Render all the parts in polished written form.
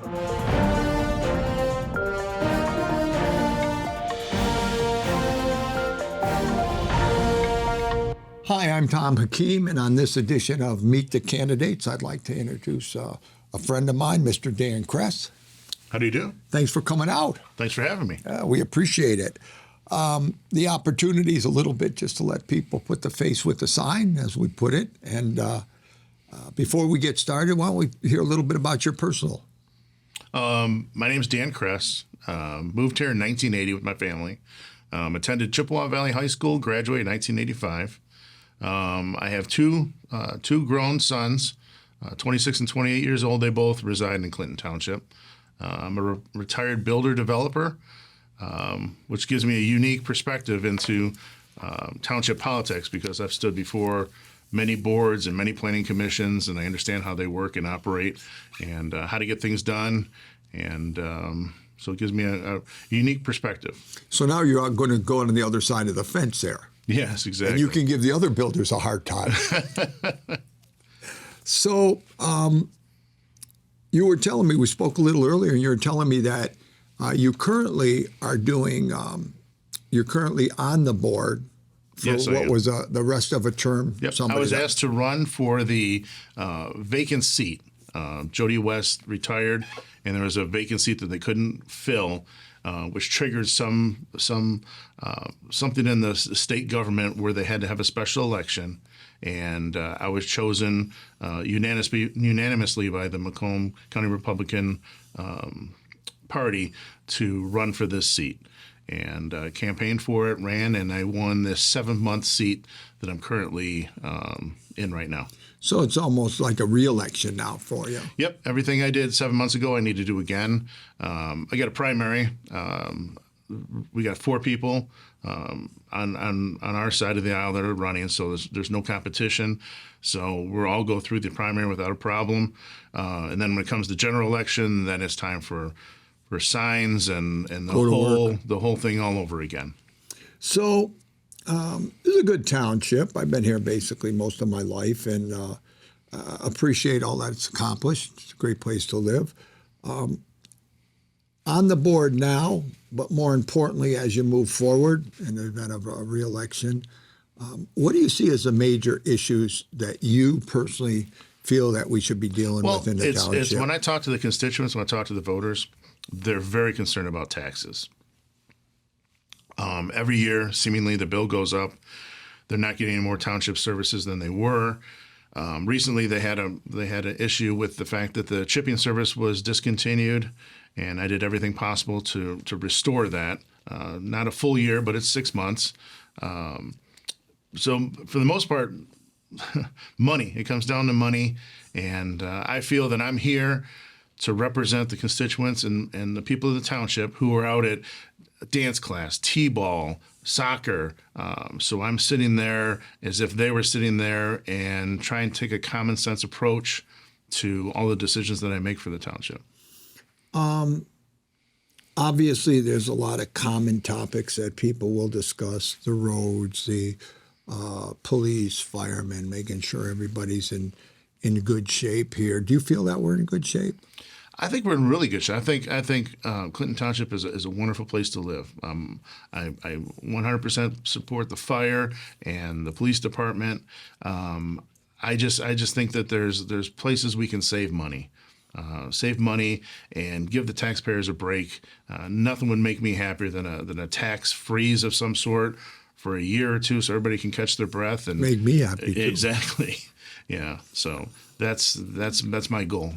Hi, I'm Tom Hakeem, and on this edition of Meet the Candidates, I'd like to introduce a friend of mine, Mr. Dan Kress. How do you do? Thanks for coming out. Thanks for having me. We appreciate it. The opportunity is a little bit just to let people put the face with the sign, as we put it. And before we get started, why don't we hear a little bit about your personal? My name's Dan Kress. Moved here in 1980 with my family. Attended Chippewa Valley High School, graduated in 1985. I have two grown sons, 26 and 28 years old. They both reside in Clinton Township. I'm a retired builder developer, which gives me a unique perspective into township politics because I've stood before many boards and many planning commissions, and I understand how they work and operate and how to get things done. And so it gives me a unique perspective. So now you're going to go on the other side of the fence there. Yes, exactly. And you can give the other builders a hard time. So you were telling me, we spoke a little earlier, and you were telling me that you currently are doing, you're currently on the board for Yes, I what am. was the rest of a term. Yep. I Somebody was that- asked to run for the vacant seat. Jody West retired, and there was a vacant seat that they couldn't fill, which triggered something in the state government where they had to have a special election. And I was chosen unanimously by the Macomb County Republican Party to run for this seat. And campaigned for it, ran, and I won this 7-month seat that I'm currently in right now. So it's almost like a re-election now for you. Yep, everything I did 7 months ago, I need to do again. I got a primary. We got 4 people on our side of the aisle that are running, so there's no competition. So we'll all go through the primary without a problem. And then when it comes to general election, then it's time for signs and the whole thing all over again. So this is a good township. I've been here basically most of my life and appreciate all that's accomplished. It's a great place to live. On the board now, but more importantly, as you move forward in the event of a re-election, what do you see as the major issues that you personally feel that we should be dealing with in the township? It's when I talk to the constituents, when I talk to the voters, they're very concerned about taxes. Every year, seemingly, the bill goes up. They're not getting any more township services than they were. Recently, they had an issue with the fact that the chipping service was discontinued, and I did everything possible to restore that. Not a full year, but it's 6 months. So for the most part, money. It comes down to money, and I feel that I'm here to represent the constituents and the people of the township who are out at dance class, t-ball, soccer. So I'm sitting there as if they were sitting there and trying to take a common sense approach to all the decisions that I make for the township. Obviously, there's a lot of common topics that people will discuss: the roads, the police, firemen, making sure everybody's in good shape here. Do you feel that we're in good shape? I think we're in really good shape. I think Clinton Township is a wonderful place to live. I 100% support the fire and the police department. I just think that there's places we can save money. And give the taxpayers a break. Nothing would make me happier than a tax freeze of some sort for a year or two, so everybody can catch their breath and make me happy too. Exactly. Yeah. So that's my goal.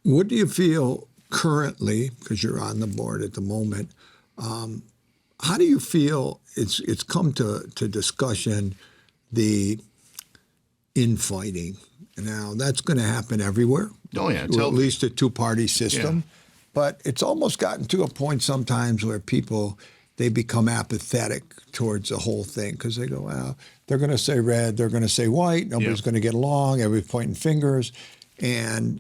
What do you feel currently, because you're on the board at the moment, how do you feel it's come to discussion, the infighting? Now, that's going to happen everywhere. Oh, yeah. Or at least a two-party system. Yeah. But it's almost gotten to a point sometimes where people, they become apathetic towards the whole thing because they go, well, they're going to say red, they're going to say white, nobody's going to get along, everybody's pointing fingers. And,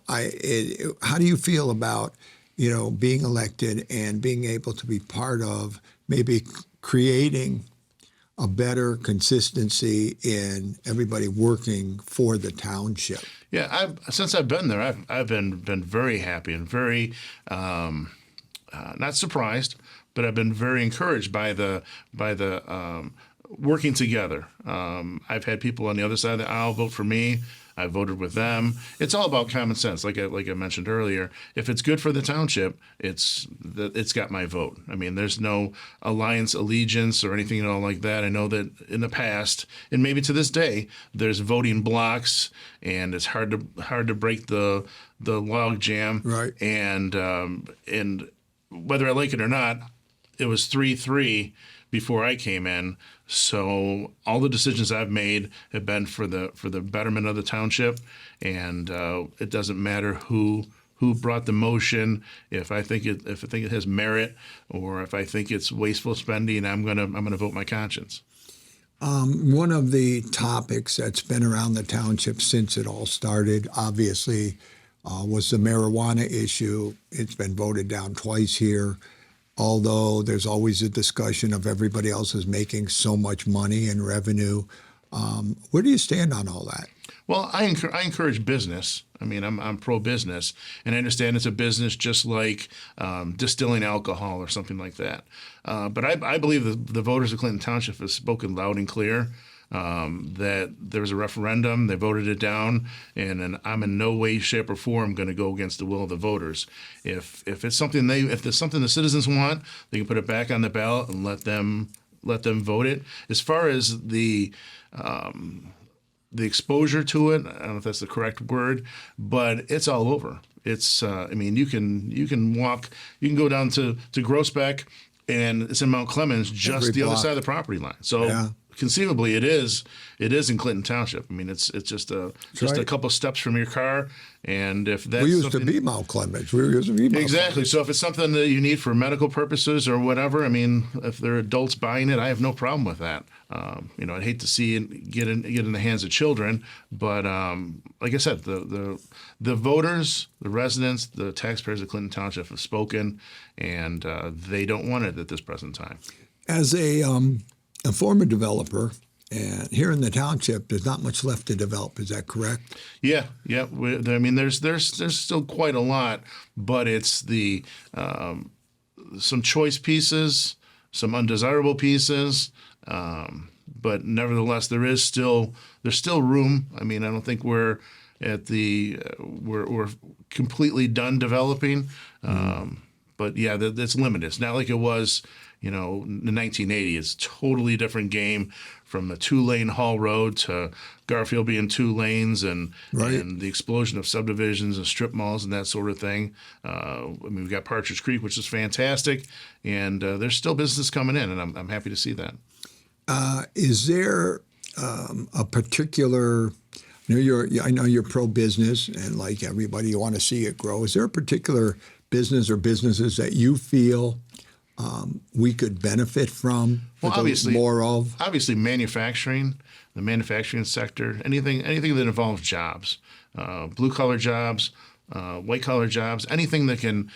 how do you feel about, being elected and being able to be part of maybe creating a better consistency in everybody working for the township? Yeah, since I've been there, I've been very happy and very not surprised, but I've been very encouraged by the working together. I've had people on the other side of the aisle vote for me. I voted with them. It's all about common sense, like I mentioned earlier. If it's good for the township, it's got my vote. I mean, there's no alliance, allegiance, or anything at all like that. I know that in the past, and maybe to this day, there's voting blocks, and it's hard to break the log jam. Right. And whether I like it or not, it was 3-3 before I came in. So all the decisions I've made have been for the betterment of the township, and it doesn't matter who brought the motion. If I think it has merit, or if I think it's wasteful spending, I'm gonna vote my conscience. One of the topics that's been around the township since it all started, obviously, was the marijuana issue. It's been voted down twice here. Although there's always a discussion of everybody else is making so much money and revenue. Where do you stand on all that? Well, I encourage business. I mean, I'm pro-business, and I understand it's a business just like distilling alcohol or something like that. But I believe the voters of Clinton Township have spoken loud and clear. That there was a referendum, they voted it down, and I'm in no way, shape, or form going to go against the will of the voters. If there's something the citizens want, they can put it back on the ballot and let them vote it. As far as the exposure to it, I don't know if that's the correct word, but it's all over. It's I mean, you can go down to Groesbeck, and it's in Mount Clemens, just the other side of the property line. So. Yeah. Conceivably, it is in Clinton Township. I mean, it's just a couple steps from your car, and if that's to be Mount Clemens. Exactly. So if it's something that you need for medical purposes or whatever, I mean, if there are adults buying it, I have no problem with that. I'd hate to see it get in the hands of children, but like I said, the voters, the residents, the taxpayers of Clinton Township have spoken, and they don't want it at this present time. As a former developer, and here in the township, there's not much left to develop. Is that correct? Yeah. I mean, there's still quite a lot, but it's the some choice pieces, some undesirable pieces, but nevertheless, there's still room. I mean, I don't think we're completely done developing, but yeah, it's limited. It's not like it was. In the 1980s, it's a totally different game from the 2-lane Hall Road to Garfield being 2 lanes and the explosion of subdivisions and strip malls and that sort of thing. I mean, we've got Partridge Creek, which is fantastic, and there's still business coming in, and I'm happy to see that. Is there a particular? I know you're pro-business, and like everybody, you want to see it grow. Is there a particular business or businesses that you feel we could benefit from? Well, obviously, more of manufacturing, the manufacturing sector, anything that involves jobs, blue collar jobs, white collar jobs, anything that can.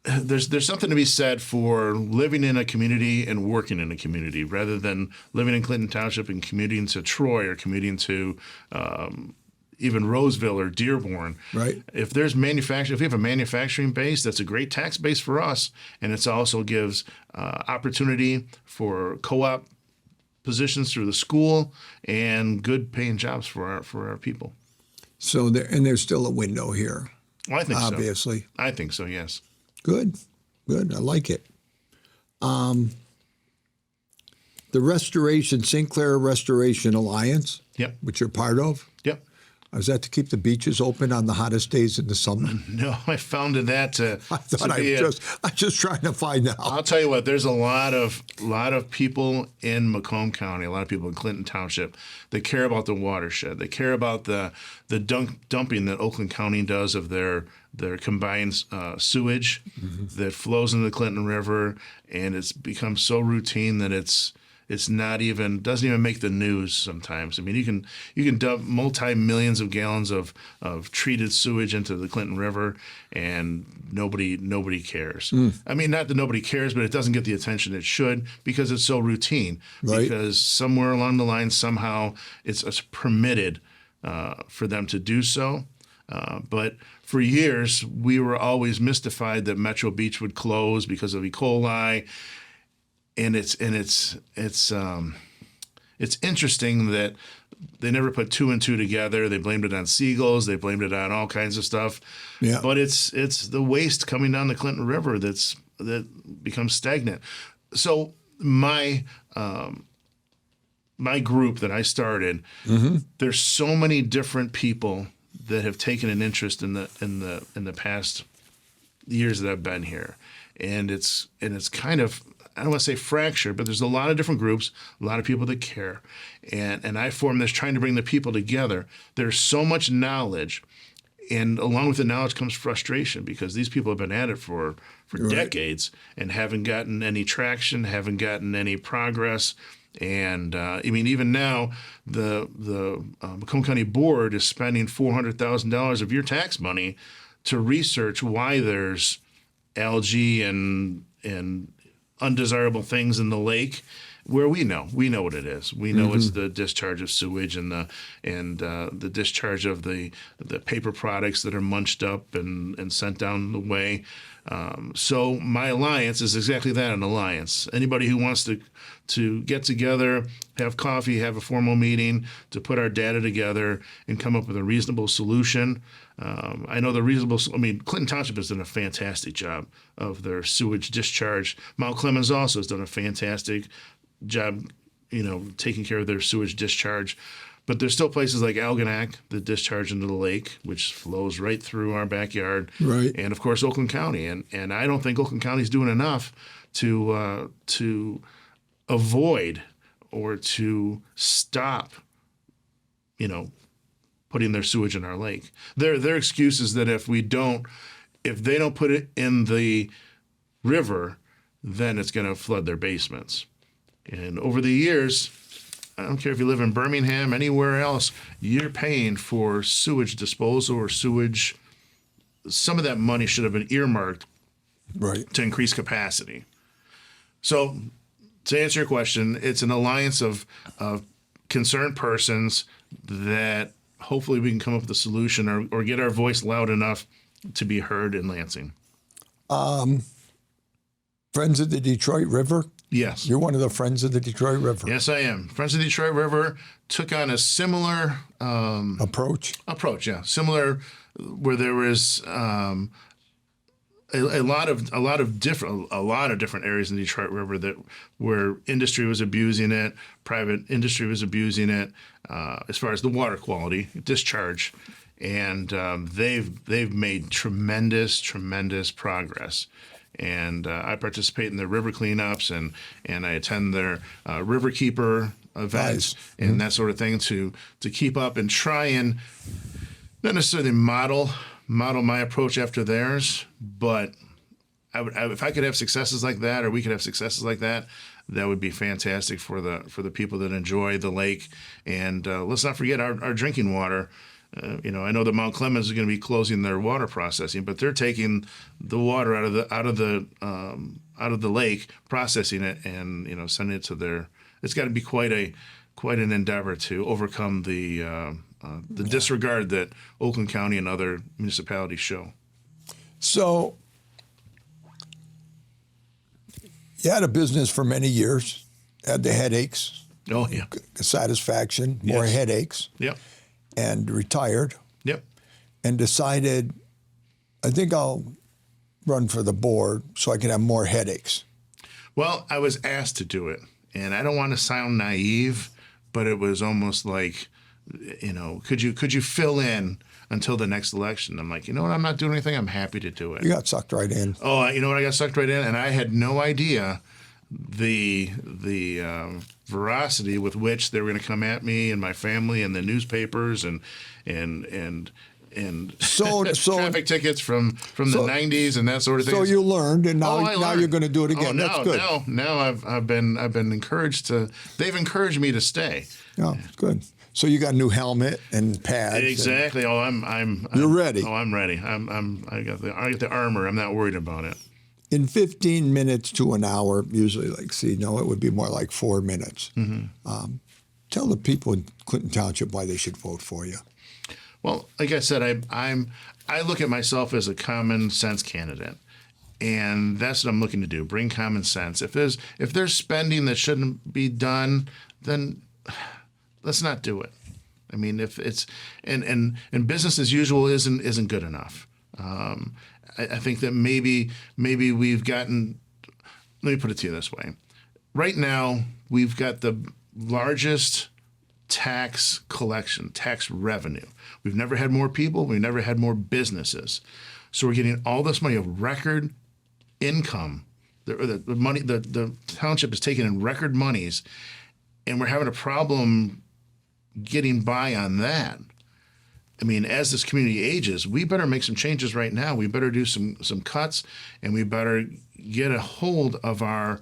There's something to be said for living in a community and working in a community, rather than living in Clinton Township and commuting to Troy or commuting to even Roseville or Dearborn. Right. If we have a manufacturing base, that's a great tax base for us, and it also gives opportunity for co-op positions through the school and good paying jobs for our people. So there's still a window here. Well, I think obviously. So. I think so. Yes. Good. I like it. The Sinclair Restoration Alliance. Yep. Which you're part of. Yep. Is that to keep the beaches open on the hottest days in the summer? No, I founded that to. I'm just trying to find out. I'll tell you what. There's a lot of people in Macomb County, a lot of people in Clinton Township that care about the watershed. They care about the dumping that Oakland County does of their combined sewage that flows into the Clinton River, and it's become so routine that it's doesn't even make the news sometimes. I mean, you can dump multi-millions of gallons of treated sewage into the Clinton River, and nobody cares. I mean, not that nobody cares, but it doesn't get the attention it should because it's so routine. Right. Because somewhere along the line, somehow it's permitted for them to do so. But for years, we were always mystified that Metro Beach would close because of E. coli, and it's interesting that they never put two and two together. They blamed it on seagulls. They blamed it on all kinds of stuff. Yeah. But it's the waste coming down the Clinton River that becomes stagnant. So my group that I started, there's so many different people that have taken an interest in the past years that I've been here, and it's kind of, I don't want to say fractured, but there's a lot of different groups, a lot of people that care, and I formed this trying to bring the people together. There's so much knowledge, and along with the knowledge comes frustration because these people have been at it for decades and haven't gotten any traction, haven't gotten any progress. And I mean, even now, the Macomb County Board is spending $400,000 of your tax money to research why there's algae and undesirable things in the lake, where we know what it is. We know it's the discharge of sewage and the discharge of the paper products that are munched up and sent down the way. So my alliance is exactly that, an alliance. Anybody who wants to get together, have coffee, have a formal meeting, to put our data together and come up with a reasonable solution. I know Clinton Township has done a fantastic job of their sewage discharge. Mount Clemens also has done a fantastic job, taking care of their sewage discharge. But there's still places like Algonac that discharge into the lake, which flows right through our backyard. Right. And of course, Oakland County. And I don't think Oakland County is doing enough to avoid or to stop, putting their sewage in our lake. Their excuse is that if they don't put it in the river, then it's going to flood their basements. And over the years, I don't care if you live in Birmingham, anywhere else, you're paying for sewage disposal or sewage. Some of that money should have been earmarked to increase capacity. So to answer your question, it's an alliance of concerned persons that hopefully we can come up with a solution or get our voice loud enough to be heard in Lansing. Friends of the Detroit River? Yes. You're one of the Friends of the Detroit River. Yes, I am. Friends of the Detroit River took on a similar approach. Yeah, similar, where there was a lot of different areas in the Detroit River where industry was abusing it, private industry was abusing it, as far as the water quality, discharge, and they've made tremendous progress. And I participate in their river cleanups, and I attend their river keeper events and that sort of thing to keep up and try and not necessarily model my approach after theirs, but if I could have successes like that, or we could have successes like that, that would be fantastic for the people that enjoy the lake. And let's not forget our drinking water. I know that Mount Clemens is going to be closing their water processing, but they're taking the water out of the lake, processing it, and sending it to their. It's got to be quite an endeavor to overcome the disregard that Oakland County and other municipalities show. So, you had a business for many years, had the headaches. Oh yeah, satisfaction, more headaches. Yep. And retired. Yep. And decided, I think I'll run for the board so I can have more headaches. Well, I was asked to do it, and I don't want to sound naive, but it was almost like, could you fill in until the next election? I'm like, you know what? I'm not doing anything. I'm happy to do it. You got sucked right in. Oh, you know what? I got sucked right in, and I had no idea the veracity with which they were going to come at me and my family and the newspapers and so traffic tickets from the 90s and that sort of thing. So you learned, and now you're going to do it again. That's good. Now I've been encouraged to. They've encouraged me to stay. Yeah, good. So you got a new helmet and pads. Exactly. I'm You're ready. Oh, I'm ready. I got the armor. I'm not worried about it. In 15 minutes to an hour, usually it would be more like 4 minutes. Mm-hmm. Tell the people in Clinton Township why they should vote for you. Well, like I said, I look at myself as a common sense candidate, and that's what I'm looking to do: bring common sense. If there's spending that shouldn't be done, then let's not do it. I mean, if it's and business as usual isn't good enough. I think that maybe we've gotten. Let me put it to you this way: right now, we've got the largest tax collection, tax revenue. We've never had more people. We've never had more businesses. So we're getting all this money of record income. The money the township is taking in record monies, and we're having a problem getting by on that. I mean, as this community ages, we better make some changes right now. We better do some cuts, and we better get a hold of our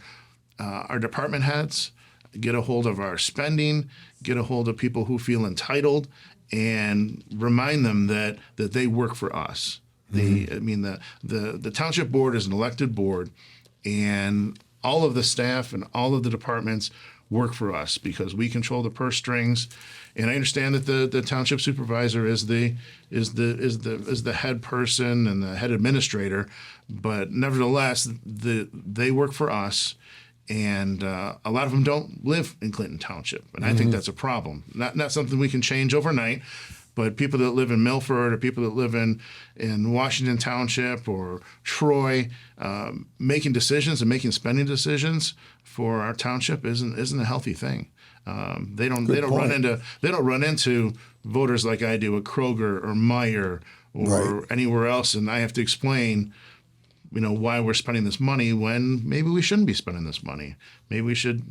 department heads, get a hold of our spending, get a hold of people who feel entitled, and remind them that they work for us. The township board is an elected board, and all of the staff and all of the departments work for us because we control the purse strings. And I understand that the township supervisor is the head person and the head administrator, but nevertheless, they work for us. And a lot of them don't live in Clinton Township, and I think that's a problem. Not something we can change overnight, but people that live in Milford or people that live in Washington Township or Troy, making decisions and making spending decisions for our township isn't a healthy thing. They don't run into voters like I do at Kroger or Meijer or anywhere else, and I have to explain, why we're spending this money when maybe we shouldn't be spending this money. Maybe we should,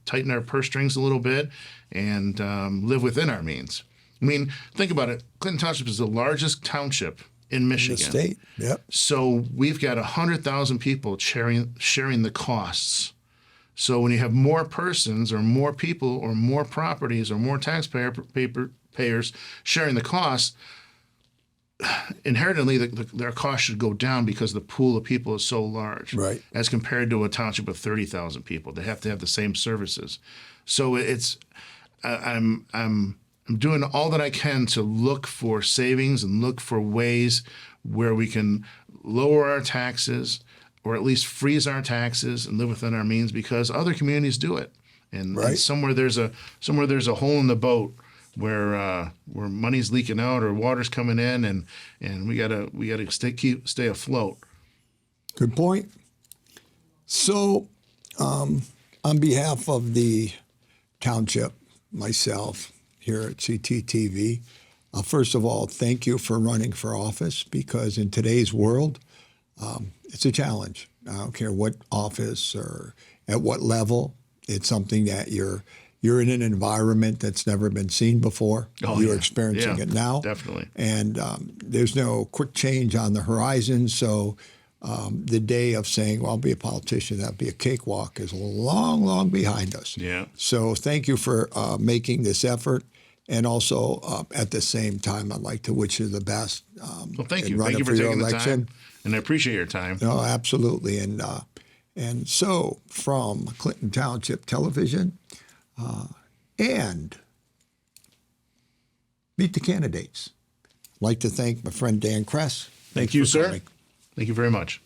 tighten our purse strings a little bit and live within our means. I mean, think about it. Clinton Township is the largest township in Michigan. The state, yep. So we've got 100,000 people sharing the costs. So when you have more persons or more people or more properties or more taxpayers sharing the costs, inherently their costs should go down because the pool of people is so large, right? As compared to a township of 30,000 people. They have to have the same services. So I'm doing all that I can to look for savings and look for ways where we can lower our taxes or at least freeze our taxes and live within our means, because other communities do it. And somewhere there's a hole in the boat where money's leaking out or water's coming in, and we gotta stay afloat. Good point. So, on behalf of the township, myself here at CTTV, first of all, thank you for running for office, because in today's world, it's a challenge. I don't care what office or at what level. It's something that you're in an environment that's never been seen before. You're experiencing it now. Definitely. And there's no quick change on the horizon. So the day of saying, well, I'll be a politician, that'll be a cakewalk, is long, long behind us. Yeah. So thank you for making this effort. And also, at the same time, I'd like to wish you the best. Well, thank you. Thank you for taking the time. And I appreciate your time. No, absolutely. And so from Clinton Township Television, and meet the candidates. I'd like to thank my friend Dan Kress. Thank you, sir. Thank you very much.